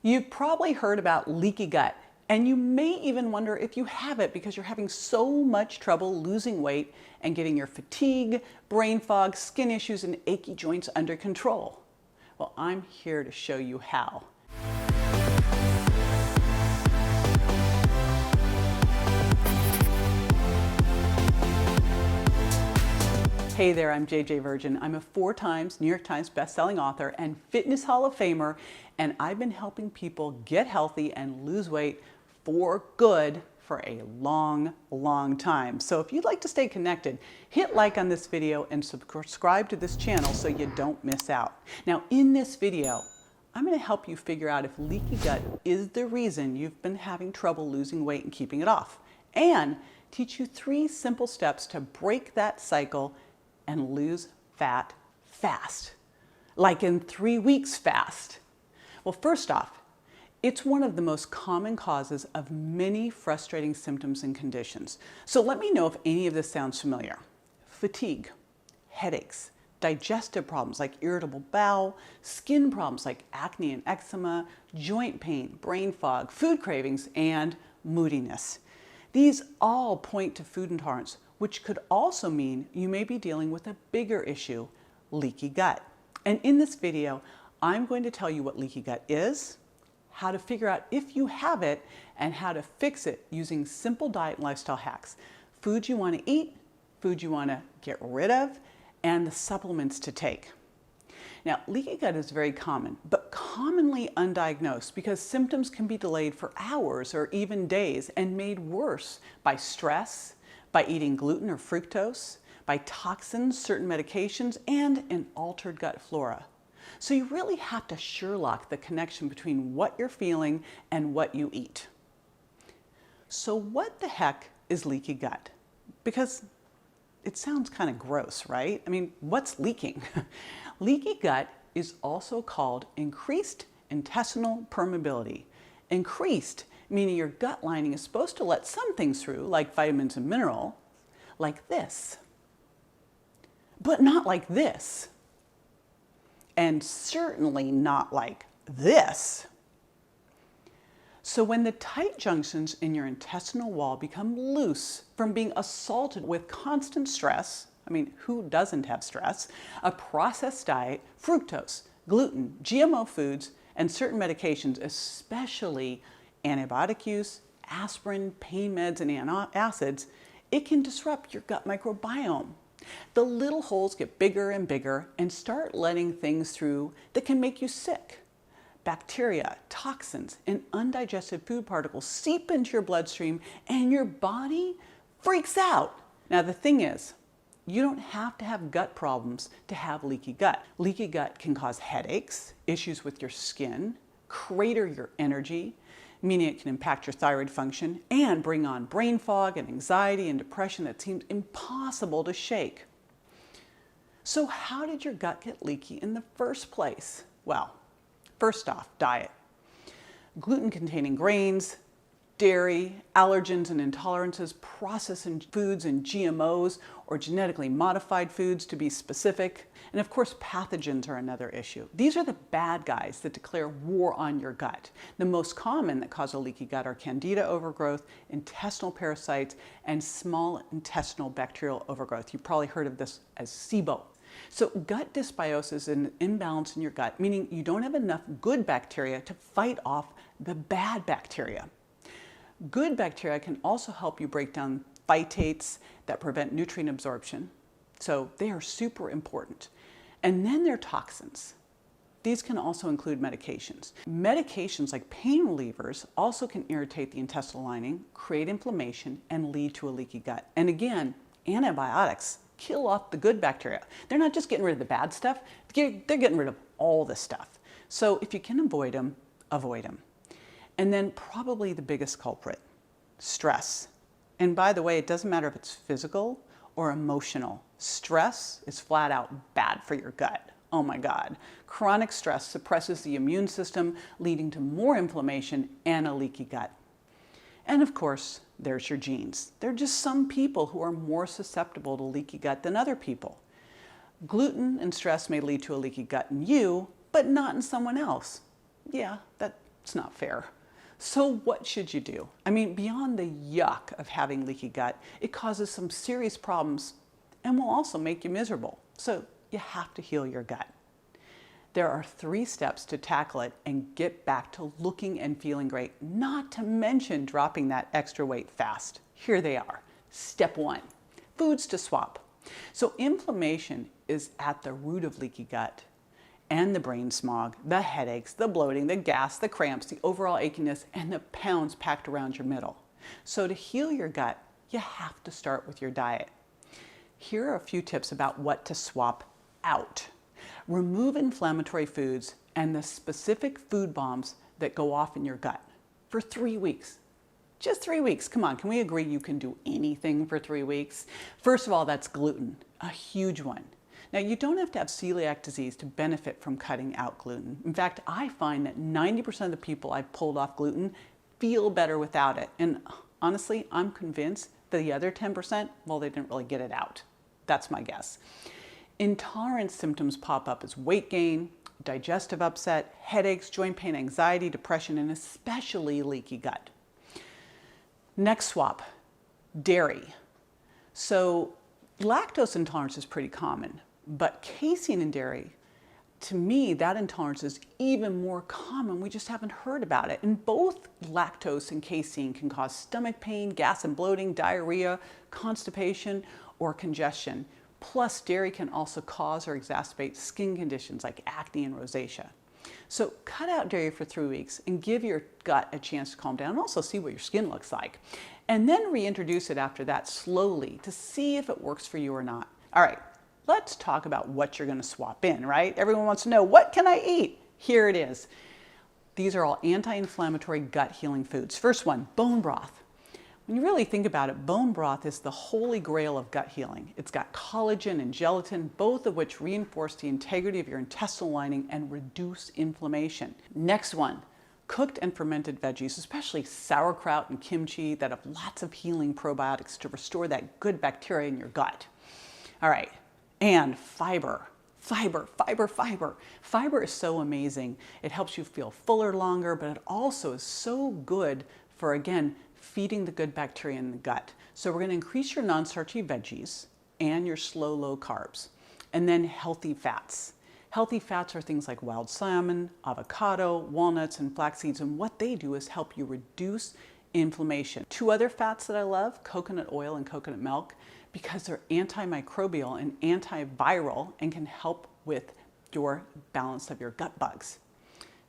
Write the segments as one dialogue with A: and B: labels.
A: You've probably heard about leaky gut, and you may even wonder if you have it because you're having so much trouble losing weight and getting your fatigue, brain fog, skin issues, and achy joints under control. Well, I'm here to show you how. Hey there, I'm JJ Virgin. I'm a 4-time New York Times bestselling author and Fitness Hall of Famer, and I've been helping people get healthy and lose weight for good for a long time. So if you'd like to stay connected, hit like on this video and subscribe to this channel so you don't miss out. Now, in this video, I'm going to help you figure out if leaky gut is the reason you've been having trouble losing weight and keeping it off, and teach you 3 simple steps to break that cycle and lose fat fast, like in 3 weeks fast. Well, first off, it's one of the most common causes of many frustrating symptoms and conditions. So let me know if any of this sounds familiar. Fatigue, headaches, digestive problems like irritable bowel, skin problems like acne and eczema, joint pain, brain fog, food cravings, and moodiness. These all point to food intolerance, which could also mean you may be dealing with a bigger issue, leaky gut. And in this video, I'm going to tell you what leaky gut is, how to figure out if you have it, and how to fix it using simple diet and lifestyle hacks. Foods you want to eat, foods you want to get rid of, and the supplements to take. Now, leaky gut is very common, but commonly undiagnosed because symptoms can be delayed for hours or even days and made worse by stress, by eating gluten or fructose, by toxins, certain medications, and an altered gut flora. So you really have to Sherlock the connection between what you're feeling and what you eat. So what the heck is leaky gut? Because it sounds kind of gross, right? I mean, what's leaking? Leaky gut is also called increased intestinal permeability. Increased meaning your gut lining is supposed to let some things through, like vitamins and minerals, like this. But not like this. And certainly not like this. So when the tight junctions in your intestinal wall become loose from being assaulted with constant stress, I mean, who doesn't have stress? A processed diet, fructose, gluten, GMO foods, and certain medications, especially antibiotic use, aspirin, pain meds, and antacids, it can disrupt your gut microbiome. The little holes get bigger and bigger and start letting things through that can make you sick. Bacteria, toxins, and undigested food particles seep into your bloodstream and your body freaks out. Now the thing is, you don't have to have gut problems to have leaky gut. Leaky gut can cause headaches, issues with your skin, crater your energy, meaning it can impact your thyroid function, and bring on brain fog and anxiety and depression that seems impossible to shake. So how did your gut get leaky in the first place? Well, first off, diet. Gluten-containing grains, dairy, allergens and intolerances, processed foods and GMOs, or genetically modified foods to be specific. And of course, pathogens are another issue. These are the bad guys that declare war on your gut. The most common that cause a leaky gut are candida overgrowth, intestinal parasites, and small intestinal bacterial overgrowth. You've probably heard of this as SIBO. So gut dysbiosis is an imbalance in your gut, meaning you don't have enough good bacteria to fight off the bad bacteria. Good bacteria can also help you break down phytates that prevent nutrient absorption. So they are super important. And then there are toxins. These can also include medications. Medications like pain relievers also can irritate the intestinal lining, create inflammation, and lead to a leaky gut. And again, antibiotics kill off the good bacteria. They're not just getting rid of the bad stuff, they're getting rid of all the stuff. So if you can avoid them, avoid them. And then probably the biggest culprit, stress. And by the way, it doesn't matter if it's physical or emotional. Stress is flat out bad for your gut. Oh my God. Chronic stress suppresses the immune system, leading to more inflammation and a leaky gut. And of course, there's your genes. There are just some people who are more susceptible to leaky gut than other people. Gluten and stress may lead to a leaky gut in you, but not in someone else. Yeah, that It's not fair. So what should you do? I mean, beyond the yuck of having leaky gut, it causes some serious problems and will also make you miserable. So you have to heal your gut. There are 3 steps to tackle it and get back to looking and feeling great, not to mention dropping that extra weight fast. Here they are. Step 1, foods to swap. So inflammation is at the root of leaky gut and the brain smog, the headaches, the bloating, the gas, the cramps, the overall achiness, and the pounds packed around your middle. So to heal your gut, you have to start with your diet. Here are a few tips about what to swap out. Remove inflammatory foods and the specific food bombs that go off in your gut for 3 weeks. Just 3 weeks. Come on, can we agree you can do anything for 3 weeks? First of all, that's gluten, a huge one. Now, you don't have to have celiac disease to benefit from cutting out gluten. In fact, I find that 90% of the people I've pulled off gluten feel better without it. And honestly, I'm convinced that the other 10%, well, they didn't really get it out. That's my guess. Intolerance symptoms pop up as weight gain, digestive upset, headaches, joint pain, anxiety, depression, and especially leaky gut. Next swap, dairy. So lactose intolerance is pretty common, but casein in dairy, to me, that intolerance is even more common. We just haven't heard about it. And both lactose and casein can cause stomach pain, gas and bloating, diarrhea, constipation, or congestion. Plus, dairy can also cause or exacerbate skin conditions like acne and rosacea. So cut out dairy for 3 weeks and give your gut a chance to calm down and also see what your skin looks like. And then reintroduce it after that slowly to see if it works for you or not. All right, let's talk about what you're going to swap in, right? Everyone wants to know, what can I eat? Here it is. These are all anti-inflammatory gut healing foods. First one, bone broth. When you really think about it, bone broth is the holy grail of gut healing. It's got collagen and gelatin, both of which reinforce the integrity of your intestinal lining and reduce inflammation. Next one, cooked and fermented veggies, especially sauerkraut and kimchi, that have lots of healing probiotics to restore that good bacteria in your gut. All right, and fiber. Fiber, fiber, fiber. Fiber is so amazing. It helps you feel fuller longer, but it also is so good for, again, feeding the good bacteria in the gut. So we're going to increase your non-starchy veggies and your slow, low carbs. And then healthy fats. Healthy fats are things like wild salmon, avocado, walnuts, and flax seeds. And what they do is help you reduce inflammation. 2 other fats that I love, coconut oil and coconut milk, because they're antimicrobial and antiviral and can help with your balance of your gut bugs.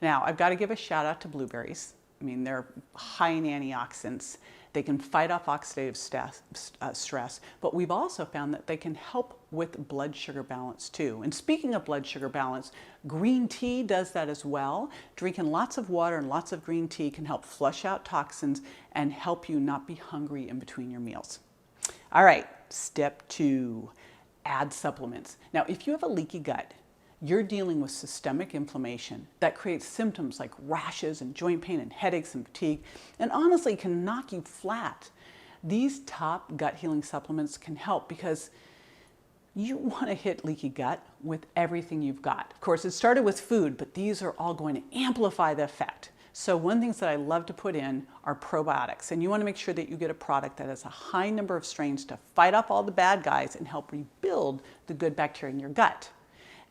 A: Now, I've got to give a shout out to blueberries. I mean, they're high in antioxidants. They can fight off oxidative stress, but we've also found that they can help with blood sugar balance too. And speaking of blood sugar balance, green tea does that as well. Drinking lots of water and lots of green tea can help flush out toxins and help you not be hungry in between your meals. All right, step 2, add supplements. Now, if you have a leaky gut, you're dealing with systemic inflammation that creates symptoms like rashes and joint pain and headaches and fatigue, and honestly can knock you flat. These top gut healing supplements can help because you want to hit leaky gut with everything you've got. Of course, it started with food, but these are all going to amplify the effect. So one of the things that I love to put in are probiotics, and you want to make sure that you get a product that has a high number of strains to fight off all the bad guys and help rebuild the good bacteria in your gut.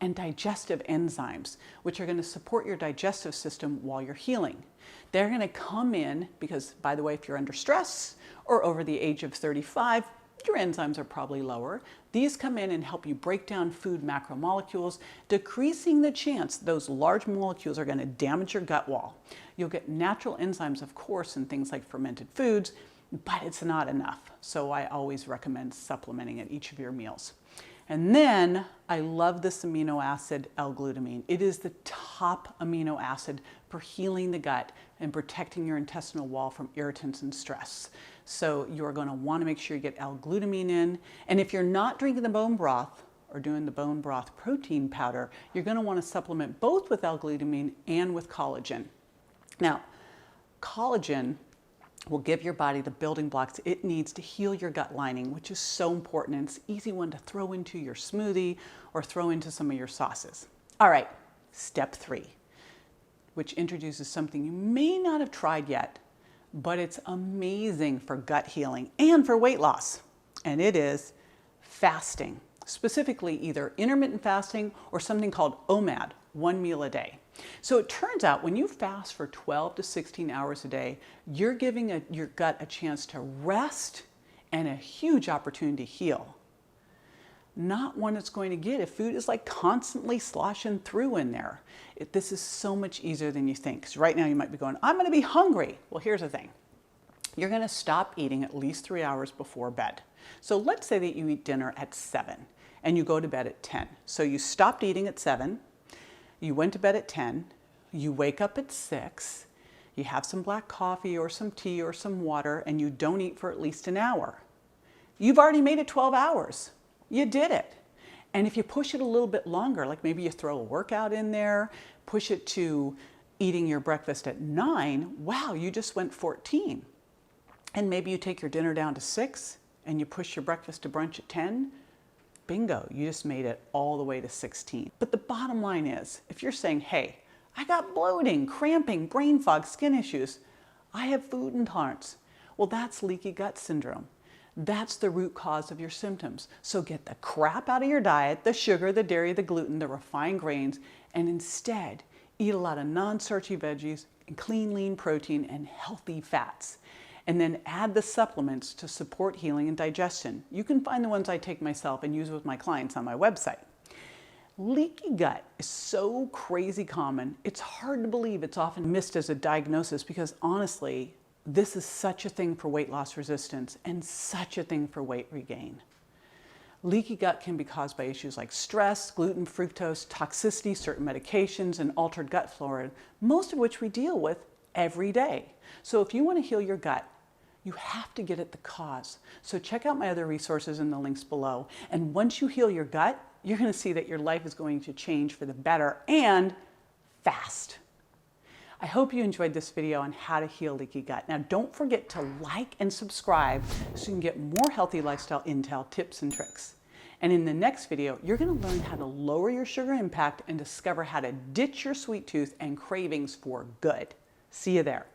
A: And digestive enzymes, which are going to support your digestive system while you're healing. They're going to come in because, by the way, if you're under stress or over the age of 35, your enzymes are probably lower. These come in and help you break down food macromolecules, decreasing the chance those large molecules are going to damage your gut wall. You'll get natural enzymes, of course, in things like fermented foods, but it's not enough. So I always recommend supplementing at each of your meals. And then I love this amino acid, L-glutamine. It is the top amino acid for healing the gut and protecting your intestinal wall from irritants and stress. So you're going to want to make sure you get L-glutamine in. And if you're not drinking the bone broth or doing the bone broth protein powder, you're going to want to supplement both with L-glutamine and with collagen. Now, collagen will give your body the building blocks it needs to heal your gut lining, which is so important, and it's an easy one to throw into your smoothie or throw into some of your sauces. All right, step 3, which introduces something you may not have tried yet, but it's amazing for gut healing and for weight loss. And it is fasting, specifically either intermittent fasting or something called OMAD, 1 meal a day. So it turns out when you fast for 12 to 16 hours a day, you're giving your gut a chance to rest and a huge opportunity to heal. Not one it's going to get if food is like constantly sloshing through in there. This is so much easier than you think. Because right now you might be going, I'm going to be hungry. Well, here's the thing. You're going to stop eating at least 3 hours before bed. So let's say that you eat dinner at 7 and you go to bed at 10. So you stopped eating at 7, you went to bed at 10, you wake up at 6, you have some black coffee or some tea or some water, and you don't eat for at least an hour. You've already made it 12 hours. You did it. And if you push it a little bit longer, like maybe you throw a workout in there, push it to eating your breakfast at 9, wow, you just went 14. And maybe you take your dinner down to 6 and you push your breakfast to brunch at 10, bingo, you just made it all the way to 16. But the bottom line is, if you're saying, hey, I got bloating, cramping, brain fog, skin issues, I have food intolerance, well, that's leaky gut syndrome. That's the root cause of your symptoms. So get the crap out of your diet, the sugar, the dairy, the gluten, the refined grains, and instead eat a lot of non-starchy veggies and clean, lean protein and healthy fats. And then add the supplements to support healing and digestion. You can find the ones I take myself and use with my clients on my website. Leaky gut is so crazy common, it's hard to believe it's often missed as a diagnosis because honestly, this is such a thing for weight loss resistance and such a thing for weight regain. Leaky gut can be caused by issues like stress, gluten, fructose, toxicity, certain medications, and altered gut flora, most of which we deal with every day. So if you want to heal your gut, you have to get at the cause. So check out my other resources in the links below. And once you heal your gut, you're going to see that your life is going to change for the better and fast. I hope you enjoyed this video on how to heal leaky gut. Now don't forget to like and subscribe so you can get more healthy lifestyle intel, tips, and tricks. And in the next video, you're going to learn how to lower your sugar impact and discover how to ditch your sweet tooth and cravings for good. See you there.